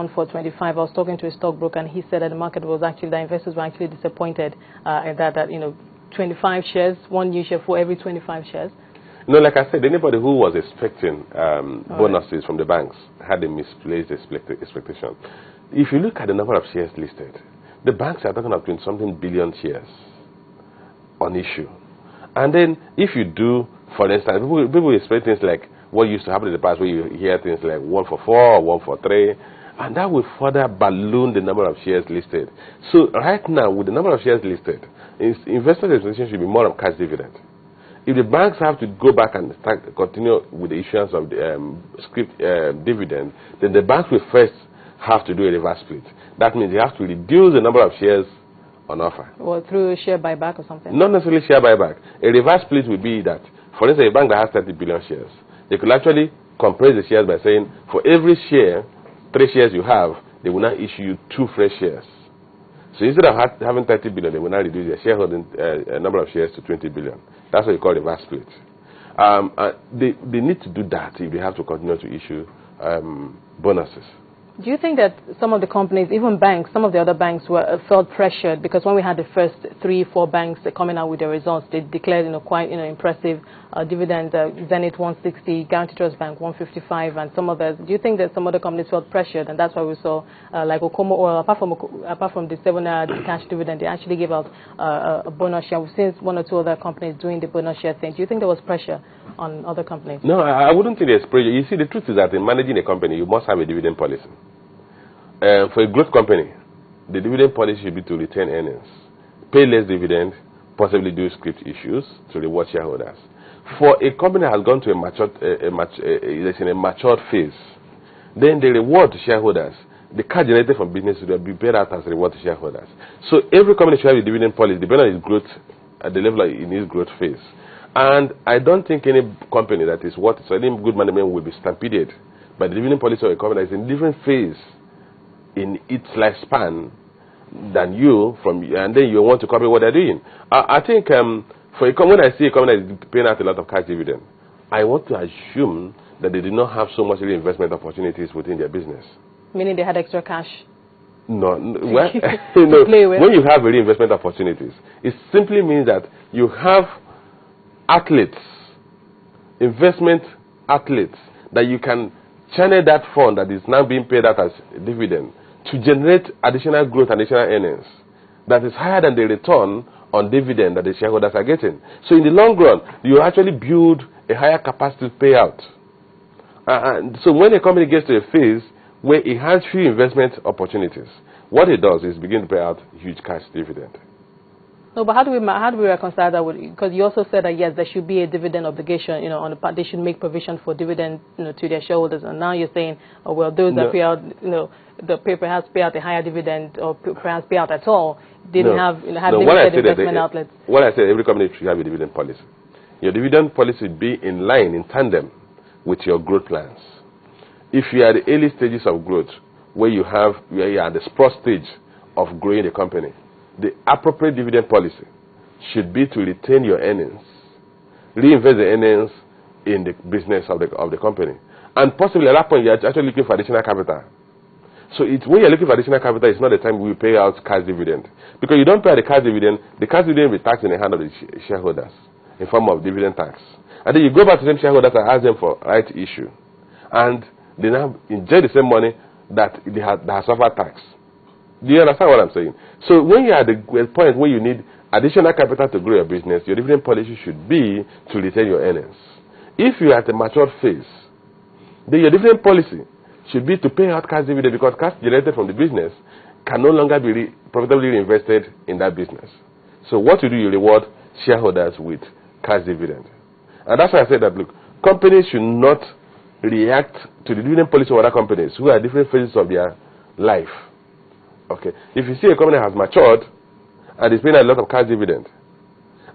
for 25. I was talking to a stockbroker, and he said that the market was actually, the investors were actually disappointed at that 25 shares, one new share for every 25 shares. No, like I said, anybody who was expecting bonuses from the banks had a misplaced expectation. If you look at the number of shares listed, the banks are talking of 20-something billion shares on issue. And then if you do, for instance, people expect things like what used to happen in the past, where you hear things like 1 for 4 or 1 for 3, and that will further balloon the number of shares listed. So right now, with the number of shares listed, investors' expectation should be more of cash dividend. If the banks have to go back and continue with the issuance of the scrip dividend, then the banks will first have to do a reverse split. That means they have to reduce the number of shares on offer. Or through share buyback or something? Not necessarily share buyback. A reverse split would be that, for instance, a bank that has 30 billion shares, they could actually compress the shares by saying, for every share, 3 shares you have, they will now issue you 2 fresh shares. So instead of having 30 billion, they will now reduce their shareholding number of shares to 20 billion. That's what you call reverse split. They need to do that if they have to continue to issue bonuses. Do you think that some of the companies, even banks, some of the other banks felt pressured? Because when we had the first 3-4 banks coming out with their results, they declared quite impressive dividend. Zenith 160, Guaranty Trust Bank 155, and some others. Do you think that some other companies felt pressured, and that's why we saw like Okomo Oil, apart from the 7 cash dividend, they actually gave out a bonus share. We've seen 1 or 2 other companies doing the bonus share thing. Do you think there was pressure on other companies? No, I wouldn't think there's pressure. You see, the truth is that in managing a company, you must have a dividend policy. For a growth company, the dividend policy should be to retain earnings, pay less dividend, possibly do script issues to reward shareholders. For a company that has gone to a matured phase, then the reward to shareholders, the cash generated from business will be paid out as a reward to shareholders. So every company should have a dividend policy depending on its growth at the level in its growth phase. And I don't think any company that is worth so any good management will be stampeded by the dividend policy of a company that is in a different phase in its lifespan than you, and then you want to copy what they're doing. I think when I see a company that is paying out a lot of cash dividend, I want to assume that they did not have so much reinvestment opportunities within their business. Meaning they had extra cash? No. Well, when you have reinvestment opportunities, it simply means that you have outlets, investment outlets, that you can channel that fund that is now being paid out as dividend to generate additional growth and additional earnings that is higher than the return on dividend that the shareholders are getting. So in the long run, you actually build a higher capacity payout. So when a company gets to a phase where it has few investment opportunities, what it does is begin to pay out huge cash dividend. No, but how do we reconcile that with? Because you also said that yes, there should be a dividend obligation. On the part they should make provision for dividend, to their shareholders. And now you're saying, oh well, those that pay out, perhaps pay out a higher dividend or perhaps pay out at all, didn't have limited investment outlets. What I said, every company should have a dividend policy. Your dividend policy should be in line, in tandem with your growth plans. If you are at the early stages of growth, where you are at the spur stage of growing the company, the appropriate dividend policy should be to retain your earnings, reinvest the earnings in the business of the company. And possibly at that point, you're actually looking for additional capital. So when you're looking for additional capital, it's not the time we pay out cash dividend. Because you don't pay the cash dividend will be taxed in the hand of the shareholders in form of dividend tax. And then you go back to them shareholders and ask them for right issue. And they now enjoy the same money that they have suffered tax. Do you understand what I'm saying? So when you're at the point where you need additional capital to grow your business, your dividend policy should be to retain your earnings. If you're at a matured phase, then your dividend policy should be to pay out cash dividend, because cash generated from the business can no longer be profitably reinvested in that business. So what you do, you reward shareholders with cash dividend. And that's why I said that, look, companies should not react to the dividend policy of other companies who are at different phases of their life. Okay, if you see a company has matured and is paying a lot of cash dividend,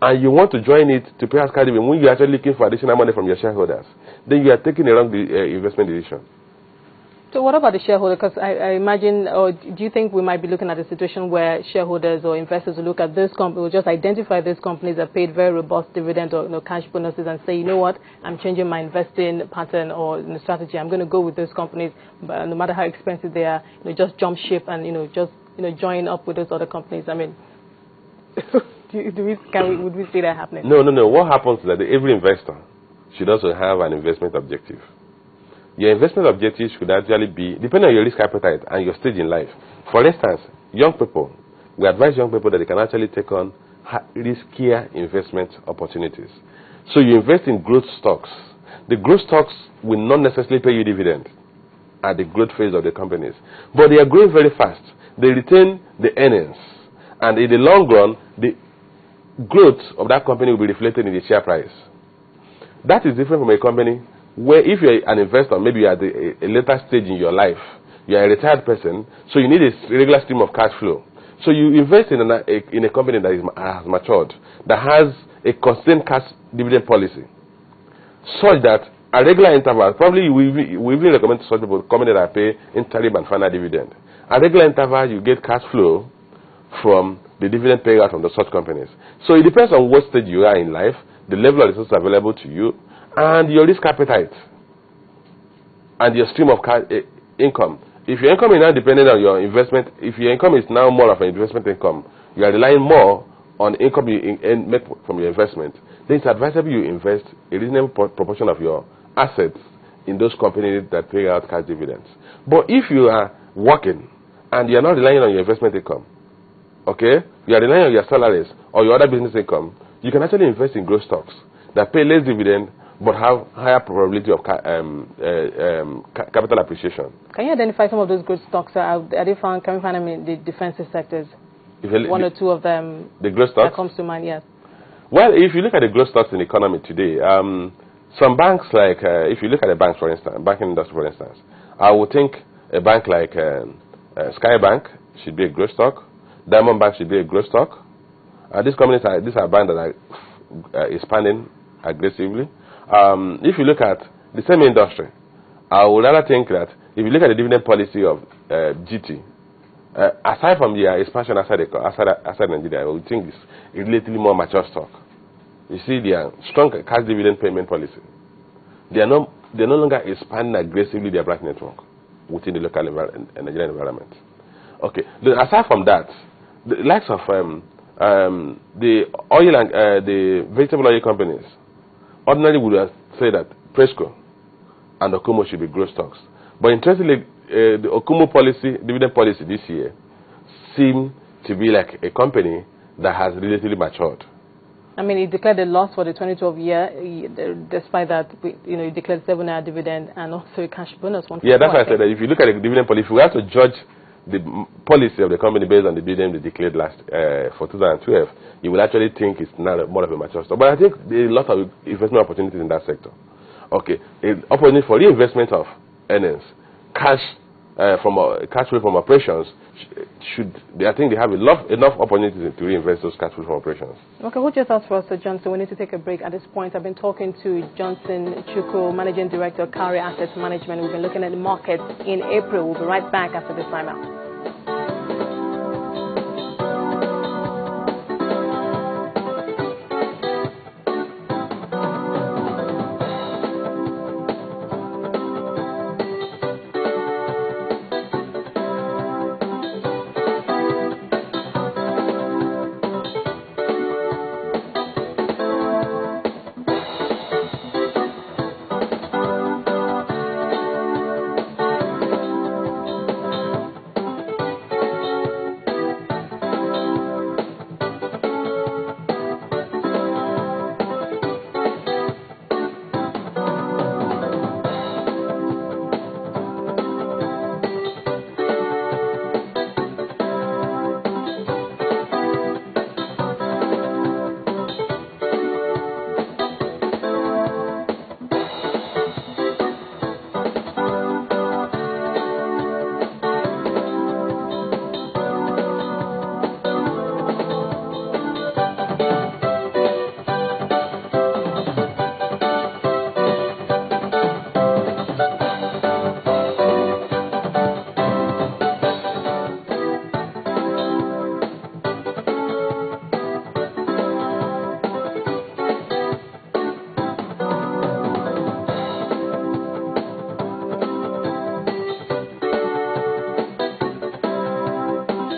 and you want to join it to pay out cash dividend when you're actually looking for additional money from your shareholders, then you are taking a wrong investment decision. So what about the shareholder? Because I imagine, or do you think we might be looking at a situation where shareholders or investors will look at this company, will just identify these companies that paid very robust dividend or cash bonuses and say, you know what, I'm changing my investing pattern or strategy. I'm going to go with those companies, but no matter how expensive they are, just jump ship and just join up with those other companies. I mean, would we see that happening? No. What happens is that every investor should also have an investment objective. Your investment objectives should actually be, depending on your risk appetite and your stage in life. For instance, young people, we advise young people that they can actually take on riskier investment opportunities. So you invest in growth stocks. The growth stocks will not necessarily pay you dividend at the growth phase of the companies, but they are growing very fast. They retain the earnings, and in the long run, the growth of that company will be reflected in the share price. That is different from a company where if you're an investor, maybe you're at a later stage in your life, you're a retired person, so you need a regular stream of cash flow. So you invest in a company that has matured, that has a constant cash dividend policy, such that a regular interval, probably we even recommend to such people companies that pay interim and final dividend. At regular interval, you get cash flow from the dividend payout from the such companies. So it depends on what stage you are in life, the level of resources available to you, and your risk appetite, and your stream of income. If your income is now dependent on your investment, if your income is now more of an investment income, you are relying more on income you make from your investment, then it's advisable you invest a reasonable proportion of your assets in those companies that pay out cash dividends. But if you are working and you are not relying on your investment income, okay, you are relying on your salaries or your other business income, you can actually invest in growth stocks that pay less dividend but have higher probability of capital appreciation. Can you identify some of those good stocks? Are they found? Can we find them in the defensive sectors? One or two of them. The growth stocks? That comes to mind, yes. Well, if you look at the growth stocks in the economy today, some banks like, if you look at the banks, for instance, banking industry, for instance, I would think a bank like Sky Bank should be a growth stock. Diamond Bank should be a growth stock. These companies these are banks that are expanding aggressively. If you look at the same industry, I would rather think that if you look at the dividend policy of GT, aside from the expansion outside Nigeria, I would think it's a relatively more mature stock. You see, their strong cash dividend payment policy. They're no longer expanding aggressively their branch network within the local Nigerian environment. Okay. Aside from that, the likes of the oil and the vegetable oil companies ordinarily would say that Presco and Okumo should be growth stocks. But interestingly, the Okumo policy, dividend policy this year, seemed to be like a company that has relatively matured. I mean, it declared a loss for the 2012 year. Despite that, it declared 7-year dividend and also a cash bonus. Yeah, that's why I said that if you look at the dividend policy, if we have to judge the policy of the company based on the dividend they declared for 2012, you will actually think it's not more of a mature stock. But I think there are a lot of investment opportunities in that sector. Okay, an opportunity for reinvestment of earnings, cash flow from operations. I think they have enough opportunities to reinvest those cash flow from operations. Okay, what just asked for us, Sir Johnson? We need to take a break at this point. I've been talking to Johnson Chukwu, Managing Director, Carry Asset Management. We've been looking at the market in April. We'll be right back after this time out.